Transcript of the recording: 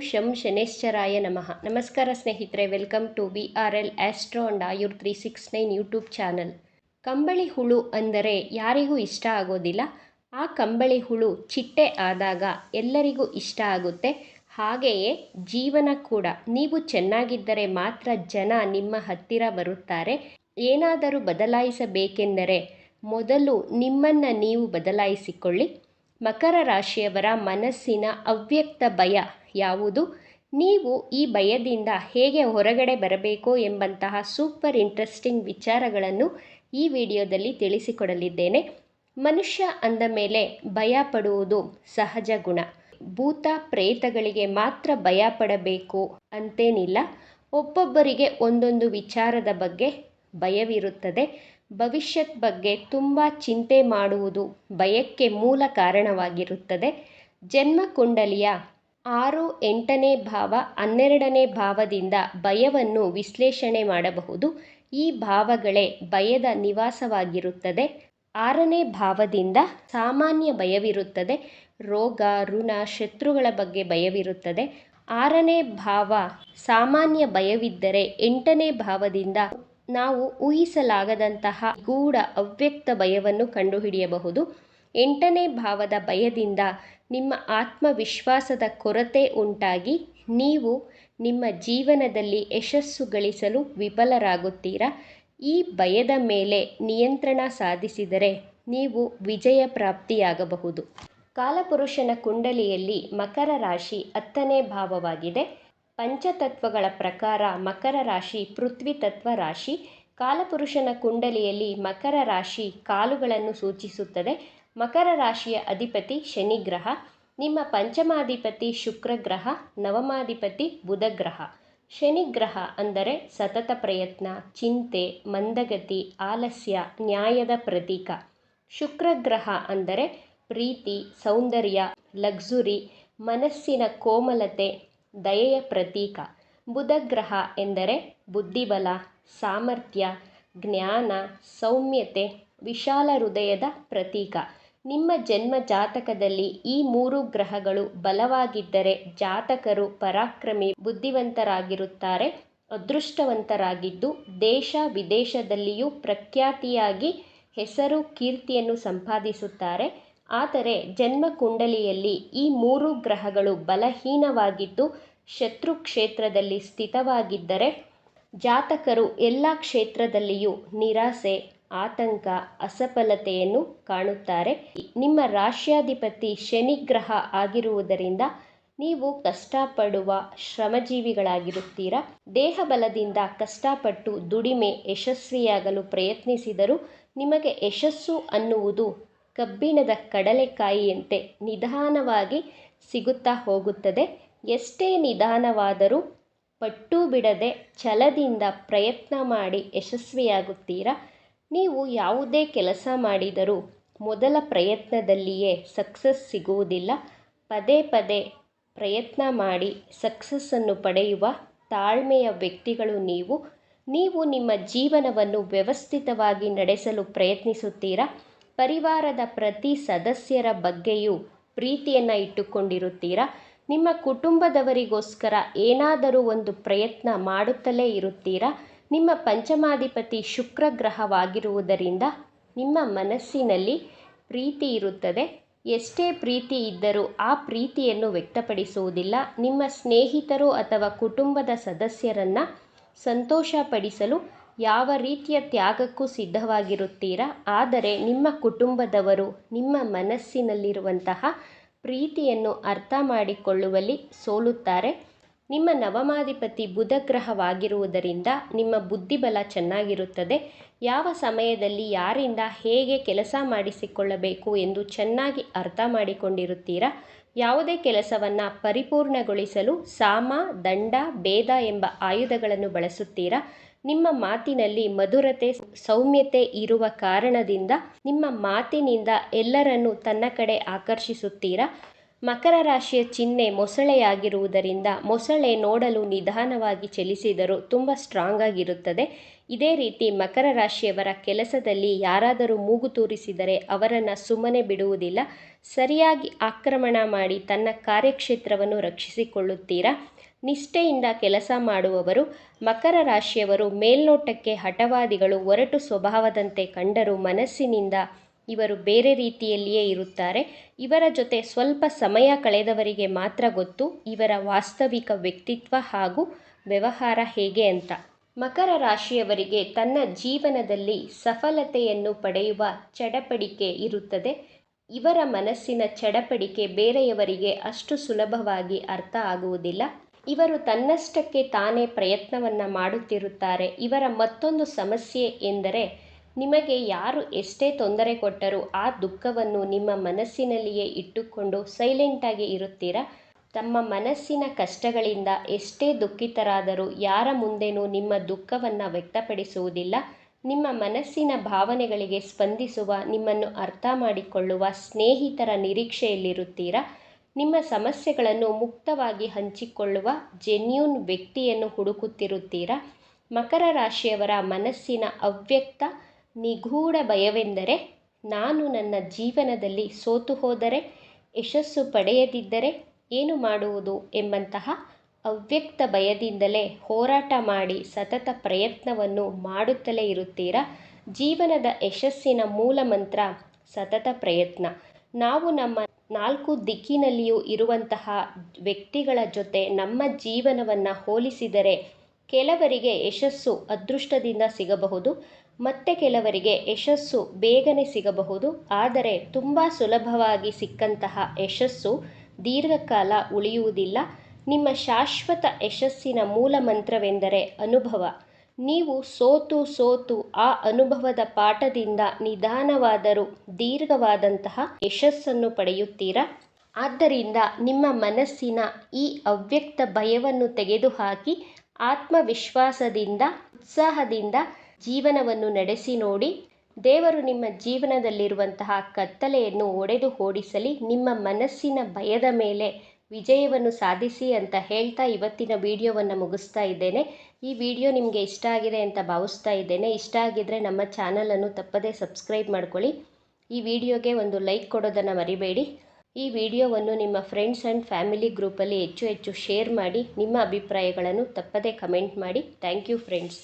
ಶಂ ಶನೇಶ್ಚರಾಯ ನಮಃ. ನಮಸ್ಕಾರ ಸ್ನೇಹಿತರೆ, welcome to BRL Astro and Ayur 369 YouTube channel. ಕಂಬಳಿ ಹುಳು ಅಂದರೆ ಯಾರಿಗೂ ಇಷ್ಟ ಆಗೋದಿಲ್ಲ. ಆ ಕಂಬಳಿ ಹುಳು ಚಿಟ್ಟೆ ಆದಾಗ ಎಲ್ಲರಿಗೂ ಇಷ್ಟ ಆಗುತ್ತೆ. ಹಾಗೆಯೇ ಜೀವನ ಕೂಡ. ನೀವು ಚೆನ್ನಾಗಿದ್ದರೆ ಮಾತ್ರ ಜನ ನಿಮ್ಮ ಹತ್ತಿರ ಬರುತ್ತಾರೆ. ಏನಾದರೂ ಬದಲಾಯಿಸಬೇಕೆಂದರೆ ಮೊದಲು ನಿಮ್ಮನ್ನು ನೀವು ಬದಲಾಯಿಸಿಕೊಳ್ಳಿ. ಮಕರ ರಾಶಿಯವರ ಮನಸ್ಸಿನ ಅವ್ಯಕ್ತ ಭಯ ಯಾವುದು? ನೀವು ಈ ಭಯದಿಂದ ಹೇಗೆ ಹೊರಗಡೆ ಬರಬೇಕು ಎಂಬಂತಹ ಸೂಪರ್ ಇಂಟ್ರೆಸ್ಟಿಂಗ್ ವಿಚಾರಗಳನ್ನು ಈ ವಿಡಿಯೋದಲ್ಲಿ ತಿಳಿಸಿಕೊಡಲಿದ್ದೇನೆ. ಮನುಷ್ಯ ಅಂದ ಮೇಲೆ ಭಯ ಪಡುವುದು ಸಹಜ ಗುಣ. ಭೂತ ಪ್ರೇತಗಳಿಗೆ ಮಾತ್ರ ಭಯ ಪಡಬೇಕು ಅಂತೇನಿಲ್ಲ. ಒಬ್ಬೊಬ್ಬರಿಗೆ ಒಂದೊಂದು ವಿಚಾರದ ಬಗ್ಗೆ ಭಯವಿರುತ್ತದೆ. ಭವಿಷ್ಯದ ಬಗ್ಗೆ ತುಂಬ ಚಿಂತೆ ಮಾಡುವುದು ಭಯಕ್ಕೆ ಮೂಲ ಕಾರಣವಾಗಿರುತ್ತದೆ. ಜನ್ಮಕುಂಡಲಿಯ 6, 8ನೇ ಭಾವ, 12ನೇ ಭಾವದಿಂದ ಭಯವನ್ನು ವಿಶ್ಲೇಷಣೆ ಮಾಡಬಹುದು. ಈ ಭಾವಗಳೇ ಭಯದ ನಿವಾಸವಾಗಿರುತ್ತದೆ. 6ನೇ ಭಾವದಿಂದ ಸಾಮಾನ್ಯ ಭಯವಿರುತ್ತದೆ. ರೋಗ, ಋಣ, ಶತ್ರುಗಳ ಬಗ್ಗೆ ಭಯವಿರುತ್ತದೆ. 6ನೇ ಭಾವ ಸಾಮಾನ್ಯ ಭಯವಿದ್ದರೆ 8ನೇ ಭಾವದಿಂದ ನಾವು ಊಹಿಸಲಾಗದಂತಹ ಗೂಢ ಅವ್ಯಕ್ತ ಭಯವನ್ನು ಕಂಡುಹಿಡಿಯಬಹುದು. 8ನೇ ಭಾವದ ಭಯದಿಂದ ನಿಮ್ಮ ಆತ್ಮವಿಶ್ವಾಸದ ಕೊರತೆ ಉಂಟಾಗಿ ನೀವು ನಿಮ್ಮ ಜೀವನದಲ್ಲಿ ಯಶಸ್ಸು ಗಳಿಸಲು ವಿಫಲರಾಗುತ್ತೀರಾ. ಈ ಭಯದ ಮೇಲೆ ನಿಯಂತ್ರಣ ಸಾಧಿಸಿದರೆ ನೀವು ವಿಜಯ ಪ್ರಾಪ್ತಿಯಾಗಬಹುದು. ಕಾಲಪುರುಷನ ಕುಂಡಲಿಯಲ್ಲಿ ಮಕರ ರಾಶಿ 10ನೇ ಭಾವವಾಗಿದೆ. ಪಂಚತತ್ವಗಳ ಪ್ರಕಾರ ಮಕರ ರಾಶಿ ಪೃಥ್ವಿ ತತ್ವ ರಾಶಿ. ಕಾಲಪುರುಷನ ಕುಂಡಲಿಯಲ್ಲಿ ಮಕರ ರಾಶಿ ಕಾಲುಗಳನ್ನು ಸೂಚಿಸುತ್ತದೆ. ಮಕರ ರಾಶಿಯ ಅಧಿಪತಿ ಶನಿ ಗ್ರಹ. ನಿಮ್ಮ ಪಂಚಮಾಧಿಪತಿ ಶುಕ್ರ ಗ್ರಹ, ನವಮಾಧಿಪತಿ ಬುಧ ಗ್ರಹ. ಶನಿ ಗ್ರಹ ಅಂದರೆ ಸತತ ಪ್ರಯತ್ನ, ಚಿಂತೆ, ಮಂದಗತಿ, ಆಲಸ್ಯ, ನ್ಯಾಯದ ಪ್ರತೀಕ. ಶುಕ್ರ ಗ್ರಹ ಅಂದರೆ ಪ್ರೀತಿ, ಸೌಂದರ್ಯ, ಲಕ್ಸುರಿ, ಮನಸ್ಸಿನ ಕೋಮಲತೆ, ದಯೆಯ ಪ್ರತೀಕ. ಬುಧ ಗ್ರಹ ಎಂದರೆ ಬುದ್ಧಿಬಲ, ಸಾಮರ್ಥ್ಯ, ಜ್ಞಾನ, ಸೌಮ್ಯತೆ, ವಿಶಾಲ ಹೃದಯದ ಪ್ರತೀಕ. ನಿಮ್ಮ ಜನ್ಮ ಜಾತಕದಲ್ಲಿ ಈ 3 ಗ್ರಹಗಳು ಬಲವಾಗಿದ್ದರೆ ಜಾತಕರು ಪರಾಕ್ರಮಿ, ಬುದ್ಧಿವಂತರಾಗಿರುತ್ತಾರೆ, ಅದೃಷ್ಟವಂತರಾಗಿದ್ದು ದೇಶ ವಿದೇಶದಲ್ಲಿಯೂ ಪ್ರಖ್ಯಾತಿಯಾಗಿ ಹೆಸರು ಕೀರ್ತಿಯನ್ನು ಸಂಪಾದಿಸುತ್ತಾರೆ. ಆದರೆ ಜನ್ಮ ಕುಂಡಲಿಯಲ್ಲಿ ಈ 3 ಗ್ರಹಗಳು ಬಲಹೀನವಾಗಿದ್ದು ಶತ್ರು ಕ್ಷೇತ್ರದಲ್ಲಿ ಸ್ಥಿತವಾಗಿದ್ದರೆ ಜಾತಕರು ಎಲ್ಲ ಕ್ಷೇತ್ರದಲ್ಲಿಯೂ ನಿರಾಸೆ, ಆತಂಕ, ಅಸಫಲತೆಯನ್ನು ಕಾಣುತ್ತಾರೆ. ನಿಮ್ಮ ರಾಶ್ಯಾಧಿಪತಿ ಶನಿ ಗ್ರಹ ಆಗಿರುವುದರಿಂದ ನೀವು ಕಷ್ಟಪಡುವ ಶ್ರಮಜೀವಿಗಳಾಗಿರುತ್ತೀರಾ. ದೇಹ ಬಲದಿಂದ ಕಷ್ಟಪಟ್ಟು ದುಡಿಮೆ ಯಶಸ್ವಿಯಾಗಲು ಪ್ರಯತ್ನಿಸಿದರೂ ನಿಮಗೆ ಯಶಸ್ಸು ಅನ್ನುವುದು ಕಬ್ಬಿಣದ ಕಡಲೆಕಾಯಿಯಂತೆ ನಿಧಾನವಾಗಿ ಸಿಗುತ್ತಾ ಹೋಗುತ್ತದೆ. ಎಷ್ಟೇ ನಿಧಾನವಾದರೂ ಪಟ್ಟು ಬಿಡದೆ ಛಲದಿಂದ ಪ್ರಯತ್ನ ಮಾಡಿ ಯಶಸ್ವಿಯಾಗುತ್ತೀರಾ. ನೀವು ಯಾವುದೇ ಕೆಲಸ ಮಾಡಿದರೂ ಮೊದಲ ಪ್ರಯತ್ನದಲ್ಲಿಯೇ ಸಕ್ಸಸ್ ಸಿಗುವುದಿಲ್ಲ. ಪದೇ ಪದೇ ಪ್ರಯತ್ನ ಮಾಡಿ ಸಕ್ಸಸ್ಸನ್ನು ಪಡೆಯುವ ತಾಳ್ಮೆಯ ವ್ಯಕ್ತಿಗಳು ನೀವು. ನೀವು ನಿಮ್ಮ ಜೀವನವನ್ನು ವ್ಯವಸ್ಥಿತವಾಗಿ ನಡೆಸಲು ಪ್ರಯತ್ನಿಸುತ್ತೀರಾ. ಪರಿವಾರದ ಪ್ರತಿ ಸದಸ್ಯರ ಬಗ್ಗೆಯೂ ಪ್ರೀತಿಯನ್ನು ಇಟ್ಟುಕೊಂಡಿರುತ್ತೀರಾ. ನಿಮ್ಮ ಕುಟುಂಬದವರಿಗೋಸ್ಕರ ಏನಾದರೂ ಒಂದು ಪ್ರಯತ್ನ ಮಾಡುತ್ತಲೇ ಇರುತ್ತೀರಾ. ನಿಮ್ಮ ಪಂಚಮಾಧಿಪತಿ ಶುಕ್ರ ಗ್ರಹವಾಗಿರುವುದರಿಂದ ನಿಮ್ಮ ಮನಸ್ಸಿನಲ್ಲಿ ಪ್ರೀತಿ ಇರುತ್ತದೆ. ಎಷ್ಟೇ ಪ್ರೀತಿ ಇದ್ದರೂ ಆ ಪ್ರೀತಿಯನ್ನು ವ್ಯಕ್ತಪಡಿಸುವುದಿಲ್ಲ. ನಿಮ್ಮ ಸ್ನೇಹಿತರು ಅಥವಾ ಕುಟುಂಬದ ಸದಸ್ಯರನ್ನು ಸಂತೋಷಪಡಿಸಲು ಯಾವ ರೀತಿಯ ತ್ಯಾಗಕ್ಕೂ ಸಿದ್ಧವಾಗಿರುತ್ತೀರಾ. ಆದರೆ ನಿಮ್ಮ ಕುಟುಂಬದವರು ನಿಮ್ಮ ಮನಸ್ಸಿನಲ್ಲಿರುವಂತಹ ಪ್ರೀತಿಯನ್ನು ಅರ್ಥ ಮಾಡಿಕೊಳ್ಳುವಲ್ಲಿ ಸೋಲುತ್ತಾರೆ. ನಿಮ್ಮ ನವಮಾಧಿಪತಿ ಬುಧ ಗ್ರಹವಾಗಿರುವುದರಿಂದ ನಿಮ್ಮ ಬುದ್ಧಿಬಲ ಚೆನ್ನಾಗಿರುತ್ತದೆ. ಯಾವ ಸಮಯದಲ್ಲಿ ಯಾರಿಂದ ಹೇಗೆ ಕೆಲಸ ಮಾಡಿಸಿಕೊಳ್ಳಬೇಕು ಎಂದು ಚೆನ್ನಾಗಿ ಅರ್ಥ ಮಾಡಿಕೊಂಡಿರುತ್ತೀರಾ. ಯಾವುದೇ ಕೆಲಸವನ್ನು ಪರಿಪೂರ್ಣಗೊಳಿಸಲು ಸಾಮ, ದಂಡ, ಭೇದ ಎಂಬ ಆಯುಧಗಳನ್ನು ಬಳಸುತ್ತೀರಾ. ನಿಮ್ಮ ಮಾತಿನಲ್ಲಿ ಮಧುರತೆ, ಸೌಮ್ಯತೆ ಇರುವ ಕಾರಣದಿಂದ ನಿಮ್ಮ ಮಾತಿನಿಂದ ಎಲ್ಲರನ್ನೂ ತನ್ನ ಕಡೆ ಆಕರ್ಷಿಸುತ್ತೀರಾ. ಮಕರ ರಾಶಿಯ ಚಿಹ್ನೆ ಮೊಸಳೆಯಾಗಿರುವುದರಿಂದ ಮೊಸಳೆ ನೋಡಲು ನಿಧಾನವಾಗಿ ಚಲಿಸಿದರೂ ತುಂಬ ಸ್ಟ್ರಾಂಗ್ ಆಗಿರುತ್ತದೆ. ಇದೇ ರೀತಿ ಮಕರ ರಾಶಿಯವರ ಕೆಲಸದಲ್ಲಿ ಯಾರಾದರೂ ಮೂಗು ತೂರಿಸಿದರೆ ಅವರನ್ನು ಸುಮ್ಮನೆ ಬಿಡುವುದಿಲ್ಲ. ಸರಿಯಾಗಿ ಆಕ್ರಮಣ ಮಾಡಿ ತನ್ನ ಕಾರ್ಯಕ್ಷೇತ್ರವನ್ನು ರಕ್ಷಿಸಿಕೊಳ್ಳುತ್ತೀರಾ. ನಿಷ್ಠೆಯಿಂದ ಕೆಲಸ ಮಾಡುವವರು. ಮಕರ ರಾಶಿಯವರು ಮೇಲ್ನೋಟಕ್ಕೆ ಹಠವಾದಿಗಳು, ಒರಟು ಸ್ವಭಾವದಂತೆ ಕಂಡರೂ ಮನಸ್ಸಿನಿಂದ ಇವರು ಬೇರೆ ರೀತಿಯಲ್ಲಿಯೇ ಇರುತ್ತಾರೆ. ಇವರ ಜೊತೆ ಸ್ವಲ್ಪ ಸಮಯ ಕಳೆದವರಿಗೆ ಮಾತ್ರ ಗೊತ್ತು ಇವರ ವಾಸ್ತವಿಕ ವ್ಯಕ್ತಿತ್ವ ಹಾಗೂ ವ್ಯವಹಾರ ಹೇಗೆ ಅಂತ. ಮಕರ ರಾಶಿಯವರಿಗೆ ತನ್ನ ಜೀವನದಲ್ಲಿ ಸಫಲತೆಯನ್ನು ಪಡೆಯುವ ಚಡಪಡಿಕೆ ಇರುತ್ತದೆ. ಇವರ ಮನಸ್ಸಿನ ಚಡಪಡಿಕೆ ಬೇರೆಯವರಿಗೆ ಅಷ್ಟು ಸುಲಭವಾಗಿ ಅರ್ಥ ಆಗುವುದಿಲ್ಲ. ಇವರು ತನ್ನಷ್ಟಕ್ಕೆ ತಾನೇ ಪ್ರಯತ್ನವನ್ನು ಮಾಡುತ್ತಿರುತ್ತಾರೆ. ಇವರ ಮತ್ತೊಂದು ಸಮಸ್ಯೆ ಎಂದರೆ ನಿಮಗೆ ಯಾರು ಎಷ್ಟೇ ತೊಂದರೆ ಕೊಟ್ಟರೂ ಆ ದುಃಖವನ್ನು ನಿಮ್ಮ ಮನಸ್ಸಿನಲ್ಲಿಯೇ ಇಟ್ಟುಕೊಂಡು ಸೈಲೆಂಟಾಗಿ ಇರುತ್ತೀರಾ. ತಮ್ಮ ಮನಸ್ಸಿನ ಕಷ್ಟಗಳಿಂದ ಎಷ್ಟೇ ದುಃಖಿತರಾದರೂ ಯಾರ ಮುಂದೆನೂ ನಿಮ್ಮ ದುಃಖವನ್ನು ವ್ಯಕ್ತಪಡಿಸುವುದಿಲ್ಲ. ನಿಮ್ಮ ಮನಸ್ಸಿನ ಭಾವನೆಗಳಿಗೆ ಸ್ಪಂದಿಸುವ, ನಿಮ್ಮನ್ನು ಅರ್ಥ ಮಾಡಿಕೊಳ್ಳುವ ಸ್ನೇಹಿತರ ನಿರೀಕ್ಷೆಯಲ್ಲಿರುತ್ತೀರಾ. ನಿಮ್ಮ ಸಮಸ್ಯೆಗಳನ್ನು ಮುಕ್ತವಾಗಿ ಹಂಚಿಕೊಳ್ಳುವ ಜೆನ್ಯೂನ್ ವ್ಯಕ್ತಿಯನ್ನು ಹುಡುಕುತ್ತಿರುತ್ತೀರಾ. ಮಕರ ರಾಶಿಯವರ ಮನಸ್ಸಿನ ಅವ್ಯಕ್ತ ನಿಗೂಢ ಭಯವೆಂದರೆ ನಾನು ನನ್ನ ಜೀವನದಲ್ಲಿ ಸೋತು ಹೋದರೆ, ಯಶಸ್ಸು ಪಡೆಯದಿದ್ದರೆ ಏನು ಮಾಡುವುದು ಎಂಬಂತಹ ಅವ್ಯಕ್ತ ಭಯದಿಂದಲೇ ಹೋರಾಟ ಮಾಡಿ ಸತತ ಪ್ರಯತ್ನವನ್ನು ಮಾಡುತ್ತಲೇ ಇರುತ್ತೀರಾ. ಜೀವನದ ಯಶಸ್ಸಿನ ಮೂಲ ಮಂತ್ರ ಸತತ ಪ್ರಯತ್ನ. ನಾವು ನಮ್ಮ 4 ದಿಕ್ಕಿನಲ್ಲಿಯೂ ಇರುವಂತಹ ವ್ಯಕ್ತಿಗಳ ಜೊತೆ ನಮ್ಮ ಜೀವನವನ್ನು ಹೋಲಿಸಿದರೆ ಕೆಲವರಿಗೆ ಯಶಸ್ಸು ಅದೃಷ್ಟದಿಂದ ಸಿಗಬಹುದು, ಮತ್ತೆ ಕೆಲವರಿಗೆ ಯಶಸ್ಸು ಬೇಗನೆ ಸಿಗಬಹುದು. ಆದರೆ ತುಂಬ ಸುಲಭವಾಗಿ ಸಿಕ್ಕಂತಹ ಯಶಸ್ಸು ದೀರ್ಘಕಾಲ ಉಳಿಯುವುದಿಲ್ಲ. ನಿಮ್ಮ ಶಾಶ್ವತ ಯಶಸ್ಸಿನ ಮೂಲ ಮಂತ್ರವೆಂದರೆ ಅನುಭವ. ನೀವು ಸೋತು ಆ ಅನುಭವದ ಪಾಠದಿಂದ ನಿಧಾನವಾದರೂ ದೀರ್ಘವಾದಂತಹ ಯಶಸ್ಸನ್ನು ಪಡೆಯುತ್ತೀರಾ. ಆದ್ದರಿಂದ ನಿಮ್ಮ ಮನಸ್ಸಿನ ಈ ಅವ್ಯಕ್ತ ಭಯವನ್ನು ತೆಗೆದುಹಾಕಿ ಆತ್ಮವಿಶ್ವಾಸದಿಂದ, ಉತ್ಸಾಹದಿಂದ ಜೀವನವನ್ನು ನಡೆಸಿ ನೋಡಿ. ದೇವರು ನಿಮ್ಮ ಜೀವನದಲ್ಲಿರುವಂತಹ ಕತ್ತಲೆಯನ್ನು ಒಡೆದು ಓಡಿಸಲಿ. ನಿಮ್ಮ ಮನಸ್ಸಿನ ಭಯದ ಮೇಲೆ ವಿಜಯವನ್ನು ಸಾಧಿಸಿ ಅಂತ ಹೇಳ್ತಾ ಇವತ್ತಿನ ವಿಡಿಯೋವನ್ನು ಮುಗಿಸ್ತಾ ಇದ್ದೇನೆ. ಈ ವಿಡಿಯೋ ನಿಮಗೆ ಇಷ್ಟ ಆಗಿದೆ ಅಂತ ಭಾವಿಸ್ತಾ ಇದ್ದೇನೆ. ಇಷ್ಟ ಆಗಿದ್ದರೆ ನಮ್ಮ ಚಾನಲನ್ನು ತಪ್ಪದೇ ಸಬ್ಸ್ಕ್ರೈಬ್ ಮಾಡ್ಕೊಳ್ಳಿ. ಈ ವಿಡಿಯೋಗೆ ಒಂದು ಲೈಕ್ ಕೊಡೋದನ್ನು ಮರಿಬೇಡಿ. ಈ ವಿಡಿಯೋವನ್ನು ನಿಮ್ಮ ಫ್ರೆಂಡ್ಸ್ ಆ್ಯಂಡ್ ಫ್ಯಾಮಿಲಿ ಗ್ರೂಪಲ್ಲಿ ಹೆಚ್ಚು ಶೇರ್ ಮಾಡಿ. ನಿಮ್ಮ ಅಭಿಪ್ರಾಯಗಳನ್ನು ತಪ್ಪದೇ ಕಮೆಂಟ್ ಮಾಡಿ. Thank you friends.